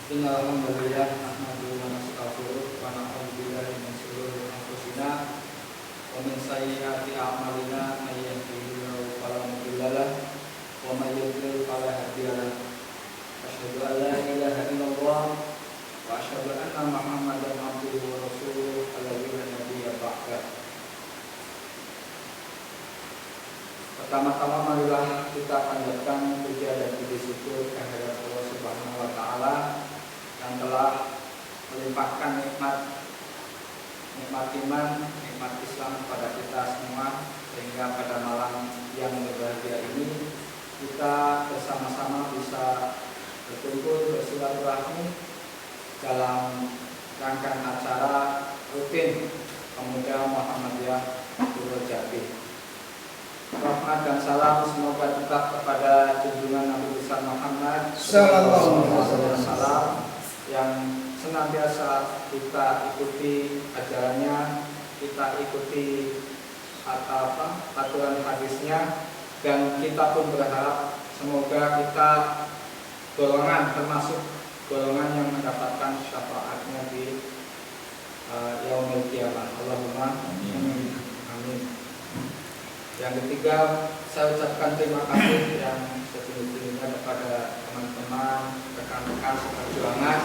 Innalhamdulillah nahmaduhu wa nastaghfiruh wa na'udzu billahi min shururi anfusina wa min sayyiati a'malina may yahdihillahu fala mudilla lahu wa may yudlil fala hadiya lahu. Asyhadu an la ilaha illallah wa asyhadu anna Muhammadan abduhu wa rasuluh alladzi la nabiyya ba'da. Pertama-tama marilah kita panjatkan puja dan puji syukur kehadirat Allah Subhanahu wa taala yang telah melimpahkan nikmat iman, nikmat Islam kepada kita semua, sehingga pada malam yang berbahagia ini kita bersama-sama bisa berkumpul bersilaturahmi dalam rangkaian acara rutin Pemuda Muhammadiyah Purwojati. Rahmat dan salam semoga tetap kepada junjungan Nabi besar Muhammad Sallallahu Alaihi Wasallam yang senantiasa kita ikuti ajarannya, kita ikuti aturan hadisnya, dan kita pun berharap semoga kita termasuk golongan yang mendapatkan syafaatnya di yaumil qiyamah. Allahumma amin. Amin. Yang ketiga, saya ucapkan terima kasih yang setinggi-tingginya kepada teman-teman, rekan-rekan seperjuangan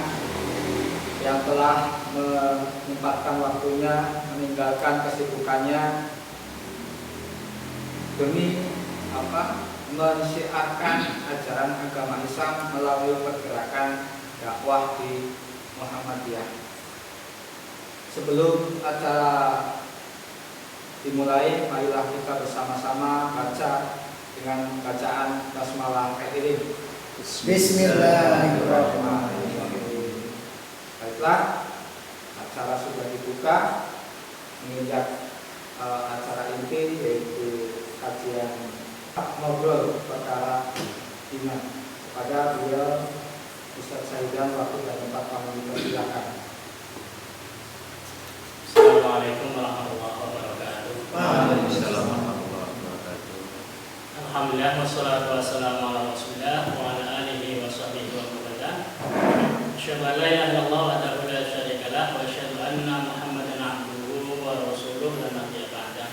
yang telah menyempatkan waktunya, meninggalkan kesibukannya demi mensiarkan ajaran agama Islam melalui pergerakan dakwah di Muhammadiyah. Sebelum acara dimulai, marilah kita bersama-sama baca dengan bacaan basmalah kafirin. Bismillahirrahmanirrahim. Baiklah, acara sudah dibuka, menginjak acara inti yaitu kajian ngobrol perkara iman. Kepada beliau Ustaz Saidan, waktu dan tempat kami persilakan. Assalamualaikum warahmatullahi wabarakatuh. Waalaikumsalam warahmatullahi wabarakatuh. Alhamdulillah wassalatu wassalamu ala Rasulillah wa ala alihi wa sahbihi wa man wala. Asyhadu an la ilaha illallah wahdahu la syarika lah wa asyhadu anna Muhammadan abduhu wa rasuluhu la nabiyya ba'da.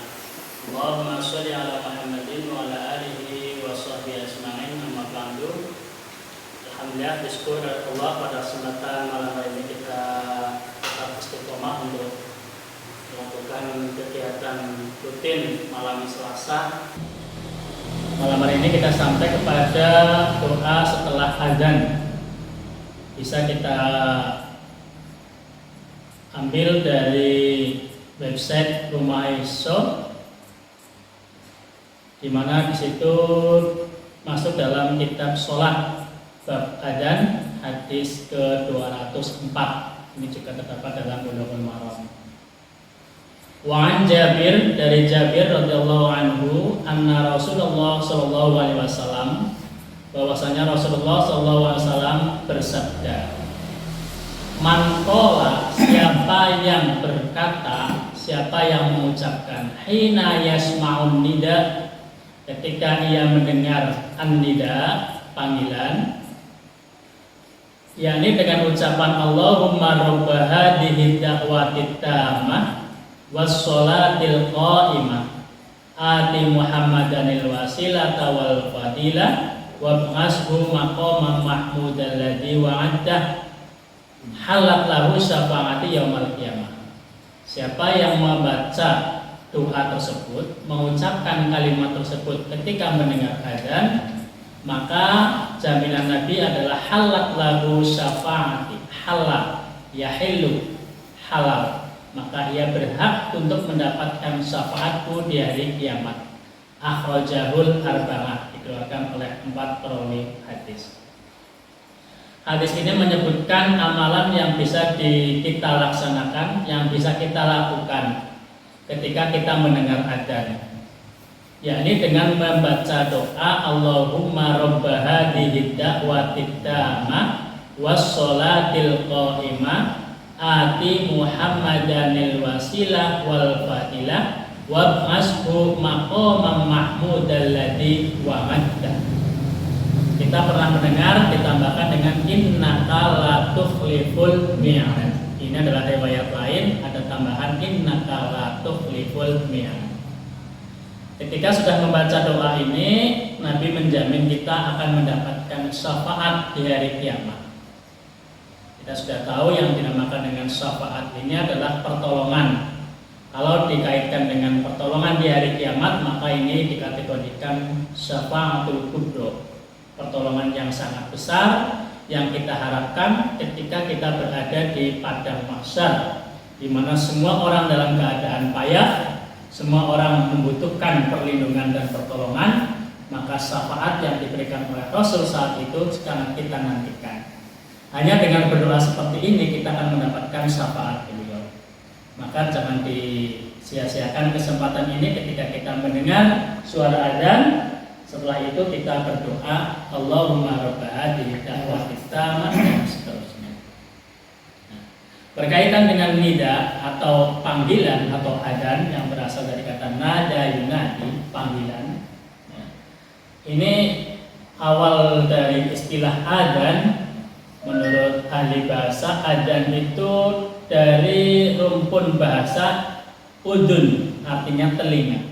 Allahumma shalli ala Muhammadin wa ala alihi wa sahbihi ajma'in, amma ba'du. Alhamdulillah, bersyukur Allah pada kesempatan malam hari ini kita tetap istiqomah untuk melakukan kegiatan rutin malam Selasa. Malam hari ini kita sampai kepada doa setelah azan. Bisa kita ambil dari website Rumah Iso, di mana di situ masuk dalam kitab sholat bab adzan hadis ke-204. Ini juga terdapat dalam Bulughul Maram. Wa an Jabir, dari Jabir radhiyallahu anhu, anna Rasulullah sallallahu alaihi wasallam, bahwasanya Rasulullah sallallahu alaihi wasallam bersabda, man qala, siapa yang berkata, siapa yang mengucapkan, hina yasma'un nida, ketika ia mendengar an-nida, panggilan, yakni dengan ucapan Allahumma rabba hadhihi da'wati tammah wassolatil qa'imah ati Muhammadanil wasilata wal fadilah wab'ashu maqaman mahmudan ladzi wa'addah halat lahu syafa'ati yaumal qiyamah. Siapa yang membaca doa tersebut, mengucapkan kalimat tersebut ketika mendengar azan, maka jaminan Nabi adalah halat lahu syafa'ati, halal yahillu, halal, maka ia berhak untuk mendapatkan syafaatku di hari kiamat. Akhrajahul arba'ah, dikeluarkan oleh 4 perawi hadis. Hadis ini menyebutkan amalan yang bisa kita laksanakan, yang bisa kita lakukan ketika kita mendengar adzan, yakni dengan membaca doa Allahumma rabba hadhihi da'wati tammah wassolatil qa'imah ati Muhammadanil wasilah wal fadilah wab'ashu maqaman mahmudan ladzi wa'addah. Kita pernah mendengar ditambahkan dengan innaka la tukhliful mi'ad. Ini adalah riwayat lain, ada tambahan innaka la tukhliful mi'ad. Ketika sudah membaca doa ini, Nabi menjamin kita akan mendapatkan syafaat di hari kiamat. Kita sudah tahu yang dinamakan dengan syafaat ini adalah pertolongan. Kalau dikaitkan dengan pertolongan di hari kiamat, maka ini dikategorikan syafaatul kubro, pertolongan yang sangat besar yang kita harapkan ketika kita berada di padang mahsyar, di mana semua orang dalam keadaan payah, semua orang membutuhkan perlindungan dan pertolongan, maka syafaat yang diberikan oleh Rasul saat itu sangat kita nantikan. Hanya dengan berdoa seperti ini kita akan mendapatkan syafaat beliau. Maka jangan disia-siakan kesempatan ini ketika kita mendengar suara adzan. Setelah itu kita berdoa, Allahumma rabba hadhihi da'watit tammah dan seterusnya. Berkaitan dengan nida atau panggilan atau adzan yang berasal dari kata nada yunadi, panggilan. Ini awal dari istilah adzan. Menurut ahli bahasa, adzan itu dari rumpun bahasa udun, artinya telinga.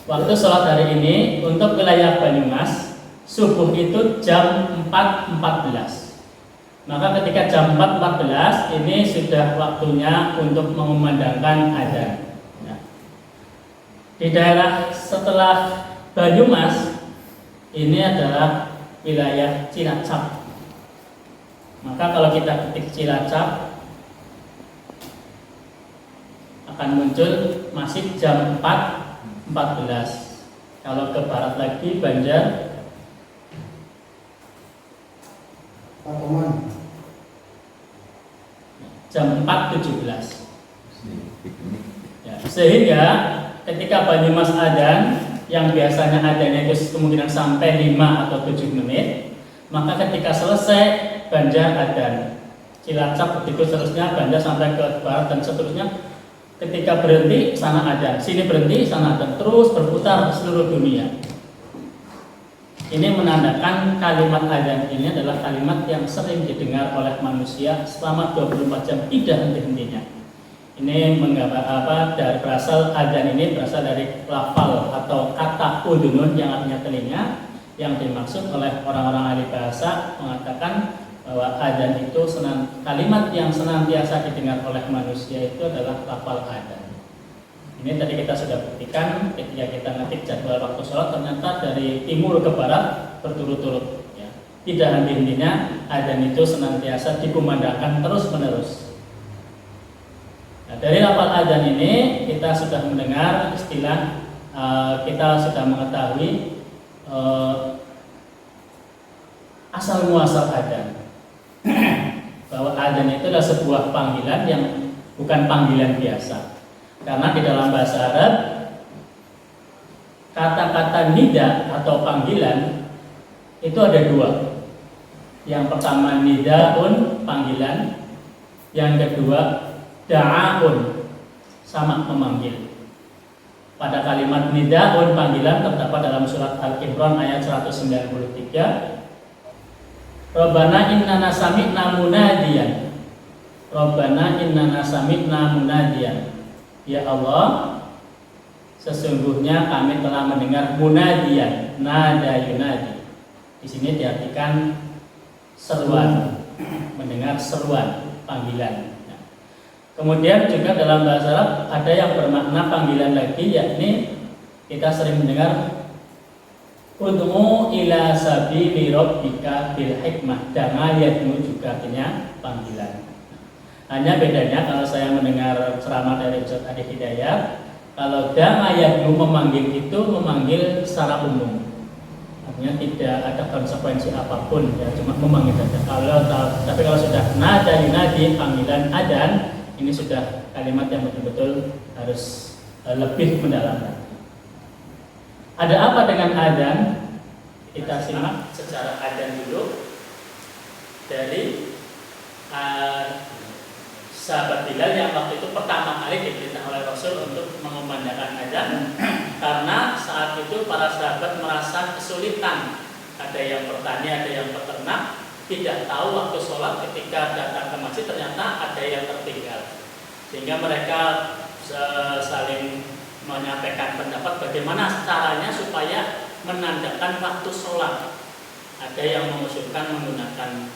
Waktu sholat hari ini untuk wilayah Banyumas, subuh itu jam 4.14. Maka ketika jam 4.14 ini sudah waktunya untuk mengumandangkan adzan. Di daerah setelah Banyumas ini adalah wilayah Cilacap. Maka kalau kita ketik Cilacap akan muncul masih jam 4.14. Kalau ke barat lagi Banjar jam 4.17. Ya, sehingga ketika Banyumas adzan yang biasanya adzannya itu kemungkinan sampai 5 atau 7 menit, maka ketika selesai Banjar adzan, Cilacap begitu seterusnya, Banjar sampai ke barat dan seterusnya. Ketika berhenti sana adzan, sini berhenti sana adzan, terus berputar di seluruh dunia. Ini menandakan kalimat adzan ini adalah kalimat yang sering didengar oleh manusia selama 24 jam tidak henti-hentinya. Ini menggambar dari berasal adzan ini berasal dari lafal atau kata udunun yang artinya telinga, yang dimaksud oleh orang-orang ahli bahasa mengatakan bahwa adzan itu kalimat yang senantiasa didengar oleh manusia itu adalah lafal adzan. Ini tadi kita sudah buktikan ketika kita ngetik jadwal waktu sholat, ternyata dari timur ke barat berturut-turut, ya. Tidak henti-hentinya adzan itu senantiasa dikumandangkan terus-menerus. Nah, dari lafal adzan ini kita sudah mendengar istilah, kita sudah mengetahui asal muasal adzan. Bahwa adzan itu adalah sebuah panggilan yang bukan panggilan biasa. Karena di dalam bahasa Arab kata-kata nida atau panggilan itu ada dua. Yang pertama nidaun, panggilan. Yang kedua da'aun, sama memanggil. Pada kalimat nidaun, panggilan, terdapat dalam surat Al-Imran ayat 193. Rabbana innana sami'na munadiyan. Rabbana innana sami'na munadiyan. Ya Allah, sesungguhnya kami telah mendengar munadiyan, nada yunadi. Di sini diartikan seruan, mendengar seruan, panggilan. Kemudian juga dalam bahasa Arab ada yang bermakna panggilan lagi, yakni kita sering mendengar ud'u ila sabili rabbika bil hikmah, dan yad'u juga artinya panggilan. Hanya bedanya kalau saya mendengar ceramah dari Ustaz Adi Hidayat, kalau dama yad'u memanggil itu memanggil secara umum. Artinya tidak ada konsekuensi apapun, ya cuma memanggil saja. Tapi kalau sudah nada yunadi, panggilan adzan, ini sudah kalimat yang betul-betul harus lebih mendalam. Ada apa dengan adzan? Kita simak secara adzan dulu dari sahabat Bilal yang waktu itu pertama kali diperintah oleh Rasul untuk mengumandangkan adzan, karena saat itu para sahabat merasa kesulitan ada yang petani, ada yang peternak, tidak tahu waktu sholat ketika datang ke masjid ternyata ada yang tertinggal, sehingga mereka saling menyampaikan pendapat bagaimana caranya supaya menandakan waktu sholat. Ada yang mengusulkan menggunakan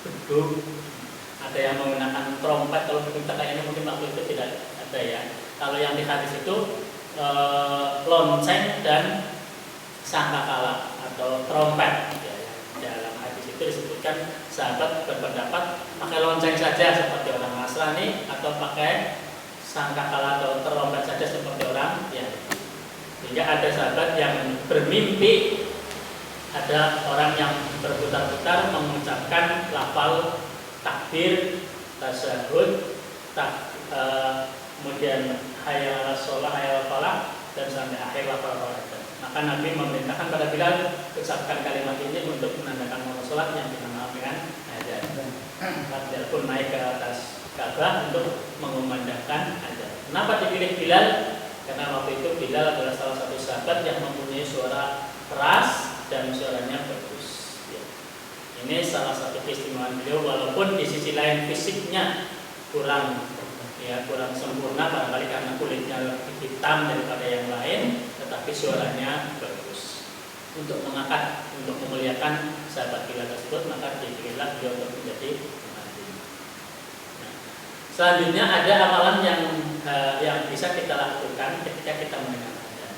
beduk, ada yang menggunakan trompet. Kalau kita kayaknya mungkin waktu itu tidak ada ya. Kalau yang di hadis itu lonceng dan sangkakala atau trompet ya. Dalam hadis itu disebutkan sahabat berpendapat pakai lonceng saja seperti orang Nasrani atau pakai sangkakala atau trompet saja seperti orang ya. Sehingga ada sahabat yang bermimpi ada orang yang berputar-putar mengucapkan lafal takbir, tasyahud, kemudian hayya 'alas shalah, hayya 'alal falah dan sampai akhir lafal rakaat. Maka Nabi memerintahkan pada Bilal ucapkan kalimat ini untuk menandakan waktu sholat yang dinamakan dengan adzan. Bilal pun naik ke atas Ka'bah untuk mengumandangkan adzan. Kenapa dipilih Bilal? Karena waktu itu Bilal adalah salah satu sahabat yang mempunyai suara keras dan suaranya bagus. Ya. Ini salah satu keistimewaan beliau, walaupun di sisi lain fisiknya kurang sempurna, barangkali karena kulitnya lebih hitam daripada yang lain, tetapi suaranya bagus. Untuk mengangkat, untuk memuliakan sahabat Bilal tersebut, maka dipilihlah beliau untuk menjadi imam. Nah, selanjutnya ada amalan yang bisa kita lakukan ketika kita mendengar adzan.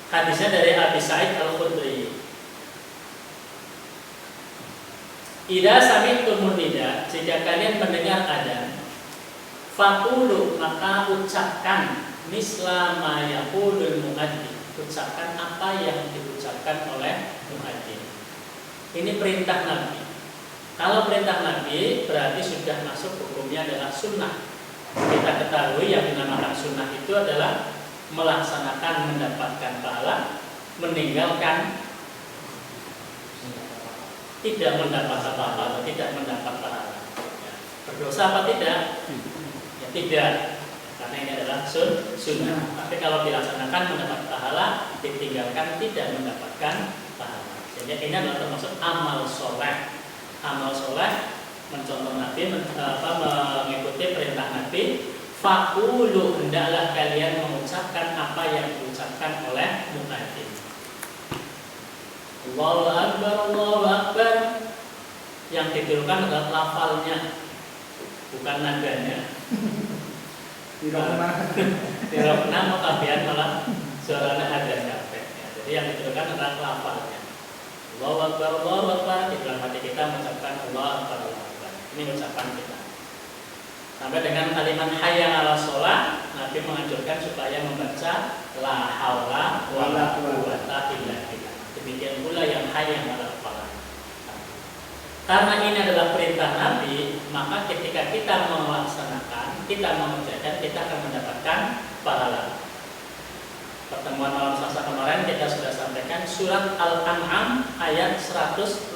Hadisnya dari Abi Sa'id Al-Khudri. Idza sami'tumun nida, jika kalian mendengar adzan, faqulu, maka ucapkan misla ma yaqulul muadzin, ucapkan apa yang diucapkan oleh muadzin. Ini perintah Nabi. Kalau perintah Nabi berarti sudah masuk hukumnya adalah sunnah. Kita ketahui yang dinamakan sunnah itu adalah melaksanakan mendapatkan pahala, meninggalkan tidak mendapat apa-apa atau tidak mendapat pahala. Ya. Berdosa apa tidak? Ya tidak, karena ini adalah sunnah. Tapi kalau dilaksanakan mendapat pahala, ditinggalkan tidak mendapatkan pahala. Sehingga ini adalah termasuk amal soleh. Amal soleh mencontoh Nabi, mengikuti perintah Nabi. Faqulu, hendaklah kalian mengucapkan apa yang diucapkan oleh muadzin. Allahu Akbar, Allahu Akbar. Yang ditirukan adalah lafalnya, bukan nadanya. Tirokna mukabian malah suaranya ada capek. Ya, jadi yang ditirukan adalah lafalnya. Allahu Akbar, Allahu Akbar. Di dalam hati kita mengucapkan Allahu Akbar, Allahu Akbar. Ini ucapan kita. Sampai dengan kalimat hayya 'alas shalah, Nabi menganjurkan supaya membaca la haula wala quwwata illa billah. Demikian pula yang hayya 'alal falah. Karena ini adalah perintah Nabi, maka ketika kita melaksanakan, kita mengerjakan, kita akan mendapatkan pahala. Pertemuan malam Selasa kemarin kita sudah sampaikan surat Al-An'am ayat 160.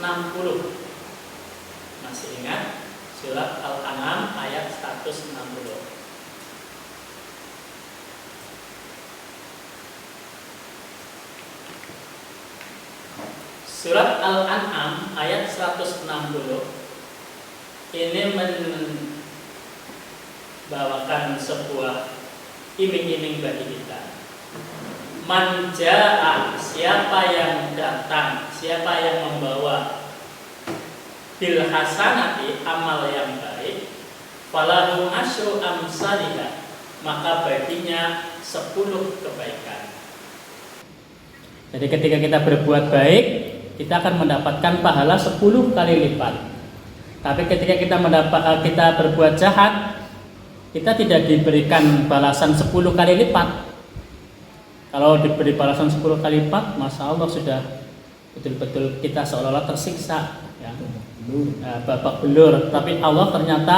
Masih ingat? Surat Al-An'am ayat 160. Surat Al-An'am ayat 160 ini membawakan sebuah iming-iming bagi kita. Man jaa, siapa yang datang, siapa yang membawa bil hasanati, amal yang baik, falahu asyru amsalihha, maka baginya 10 kebaikan. Jadi ketika kita berbuat baik, kita akan mendapatkan pahala 10 kali lipat. Tapi ketika kita berbuat jahat, kita tidak diberikan balasan 10 kali lipat. Kalau diberi balasan 10 kali lipat, Masya Allah sudah betul-betul kita seolah-olah tersiksa, ya. Babak belur. Tapi Allah ternyata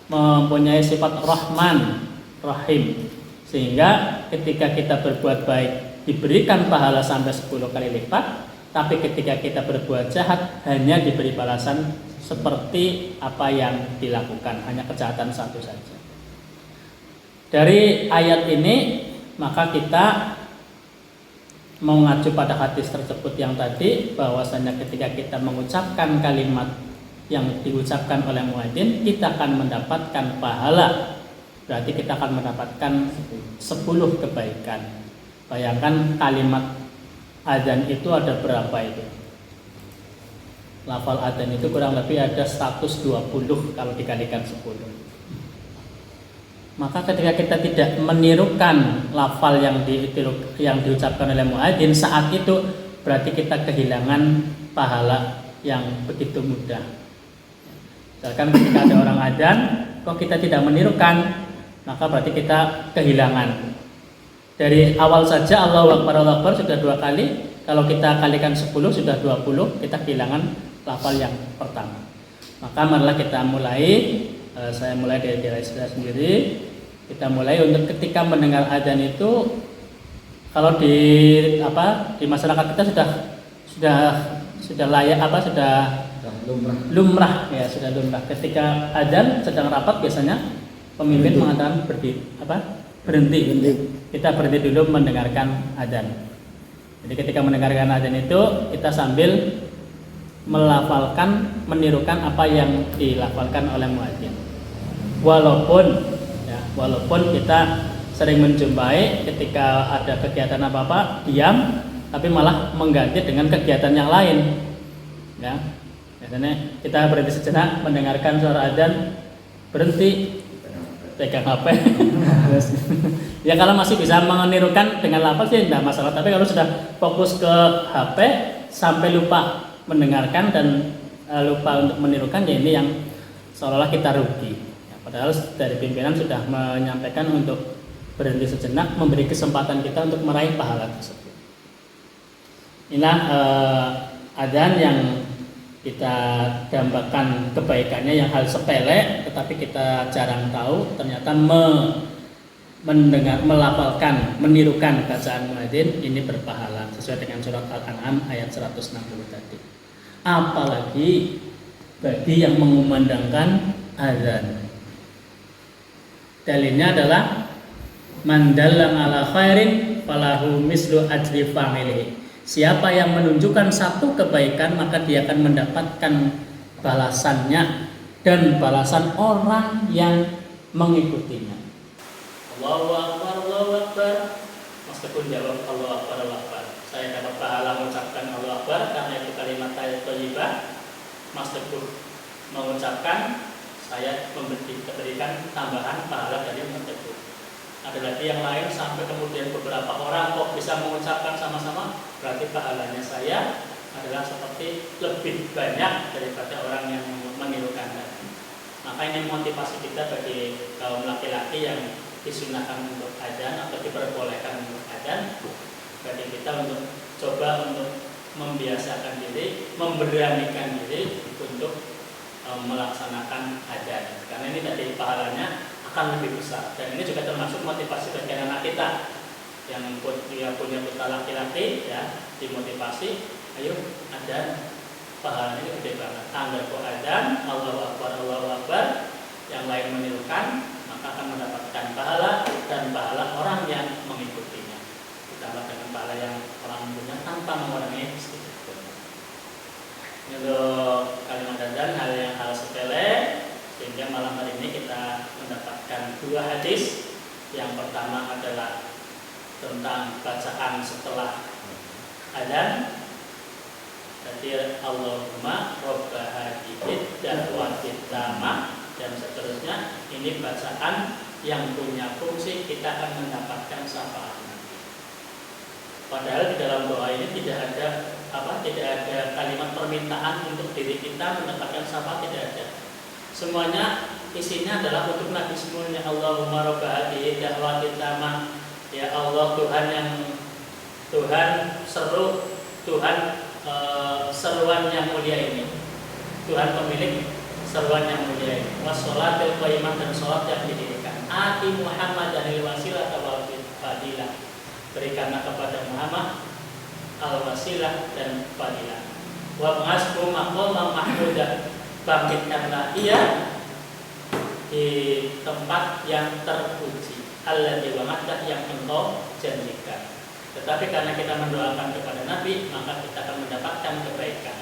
mempunyai sifat Rahman, Rahim, sehingga ketika kita berbuat baik diberikan pahala sampai 10 kali lipat. Tapi ketika kita berbuat jahat hanya diberi balasan seperti apa yang dilakukan, hanya kejahatan satu saja. Dari ayat ini maka kita mengacu pada hadis tersebut yang tadi, bahwasanya ketika kita mengucapkan kalimat yang diucapkan oleh muadzin, kita akan mendapatkan pahala. Berarti kita akan mendapatkan 10 kebaikan. Bayangkan kalimat adzan itu ada berapa itu? Lafal adzan itu kurang lebih ada 120 kalau dikalikan 10. Maka ketika kita tidak menirukan lafal yang diucapkan oleh muadzin saat itu, berarti kita kehilangan pahala yang begitu mudah. Misalkan ketika ada orang adzan, kok kita tidak menirukan, maka berarti kita kehilangan. Dari awal saja Allahu Akbar sudah 2 kali. Kalau kita kalikan 10 sudah 20, kita kehilangan lafal yang pertama. Maka marilah kita mulai. Saya mulai dari diri saya sendiri. Kita mulai untuk ketika mendengar adzan itu, kalau di masyarakat kita sudah layak sudah lumrah ya, sudah lumrah. Ketika adzan sedang rapat biasanya pemimpin mengatakan berhenti. Kita berhenti dulu mendengarkan adzan. Jadi ketika mendengarkan adzan itu kita sambil melafalkan, menirukan apa yang dilafalkan oleh muadzin. Walaupun kita sering menjumpai ketika ada kegiatan apa-apa diam, tapi malah mengganti dengan kegiatan yang lain. Ya, biasanya kita berhenti sejenak mendengarkan suara adzan, berhenti pegang HP. Ya kalau masih bisa menirukan dengan lafaz sih tidak masalah, tapi kalau sudah fokus ke HP sampai lupa mendengarkan dan lupa untuk menirukan, ya ini yang seolah-olah kita rugi. Padahal dari pimpinan sudah menyampaikan untuk berhenti sejenak, memberi kesempatan kita untuk meraih pahala tersebut. Inilah adzan yang kita dambakan kebaikannya, yang hal sepele tetapi kita jarang tahu, ternyata mendengar, melafalkan, menirukan bacaan muadzin ini berpahala sesuai dengan surat Al-An'am ayat 160 tadi. Apalagi bagi yang mengumandangkan adzan. Dalilnya adalah man dalla ala khairin falahu mislu ajri fa'ilihi. Siapa yang menunjukkan satu kebaikan, maka dia akan mendapatkan balasannya dan balasan orang yang mengikutinya. Allahu Akbar, Allahu Akbar. Meskipun jawab Allahu Akbar, Allahu Akbar, saya dapat pahala mengucapkan Allahu Akbar karena itu kalimat thayyibah. Meskipun mengucapkan, saya diberikan tambahan pahala dari tersebut. Ada lagi yang lain sampai kemudian beberapa orang kok bisa mengucapkan sama-sama, berarti pahalanya saya adalah seperti lebih banyak daripada orang yang menirukan tadi. Maka ini motivasi kita bagi kaum laki-laki yang disunahkan untuk adzan atau diperbolehkan untuk adzan, bagi kita untuk coba untuk membiasakan diri, memberanikan diri untuk melaksanakan adzan, karena ini tadi pahalanya akan lebih besar. Dan ini juga termasuk motivasi bagi anak kita yang punya putra laki-laki, ya, dimotivasi, ayo adzan, pahalanya gede banget. Anda kok adzan, Allahu Akbar, yang lain menirukan, maka akan mendapatkan pahala dan pahala orang yang mengikutinya, ditambah dengan pahala yang orang punya tanpa mengurangi sedikit pun. Untuk kalimat adzan hal sepele, sehingga malam hari ini kita mendapatkan 2 hadis. Yang pertama adalah tentang bacaan setelah adzan. Jadi Allahumma robba hadid da'watit tamah dan seterusnya. Ini bacaan yang punya fungsi kita akan mendapatkan syafaat. Padahal di dalam doa ini tidak ada kalimat permintaan untuk diri kita mendapatkan syafaat, tidak ada. Semuanya isinya adalah untuk Nabi semuanya. Allahumma robba hadid da'watit tamah. Ya Allah, Tuhan seruan yang mulia ini, Tuhan pemilik seruan yang mulia ini. Wassolatul qaimah, dan sholat yang didirikan. Ati Muhammad dan wasilah wal fadilah. Berikanlah kepada Muhammad al-wasilah dan fadilah. Wa ba'ashu maqaman mahmudah. Bangkitkanlah ia di tempat yang terpuji. Alladzi wa'ada, yang engkau janjikan. Tetapi karena kita mendoakan kepada Nabi, maka kita akan mendapatkan kebaikan.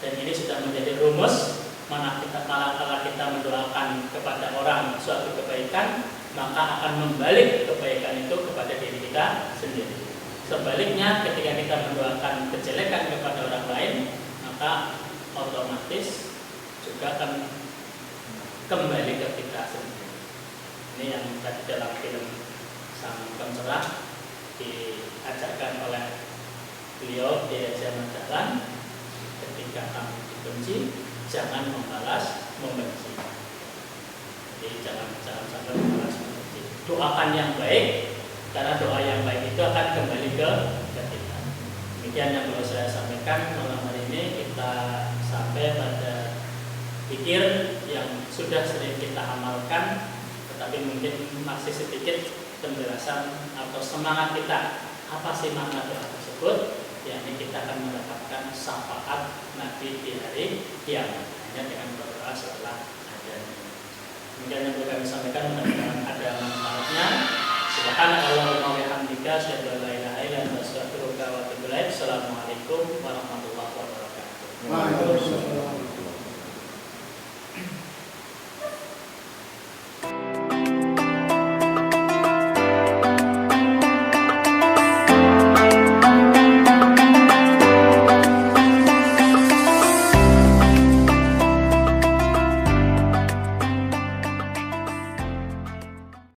Dan ini sudah menjadi rumus, manakala kita mendoakan kepada orang suatu kebaikan, maka akan membalik kebaikan itu kepada diri kita sendiri. Sebaliknya, ketika kita mendoakan kejelekan kepada orang lain, maka otomatis juga akan kembali ke kita sendiri. Ini yang tadi dalam film Sang Pencerah diajarkan oleh beliau di zaman jalan, ketika kamu dibenci, jangan membalas membenci. Jadi jangan sampai membalas membenci. Doakan yang baik, karena doa yang baik itu akan kembali ke kita. Demikian yang perlu saya sampaikan malam hari ini. Kita sampai pada pikir yang sudah sering kita amalkan, tetapi mungkin masih sedikit penjelasan atau semangat kita. Apa sih makna doa tersebut? Yakni kita akan mendapatkan syafaat Nabi di hari kiamat hanya dengan berdoa setelah adanya. Demikian yang kami sampaikan, mudah-mudahan ada manfaatnya. Subhanallahumma wa bihamdika, asyhadu an la ilaha illa anta, astaghfiruka wa atubu ilaik. Assalamualaikum warahmatullahi wabarakatuh. Waalaikumsalam.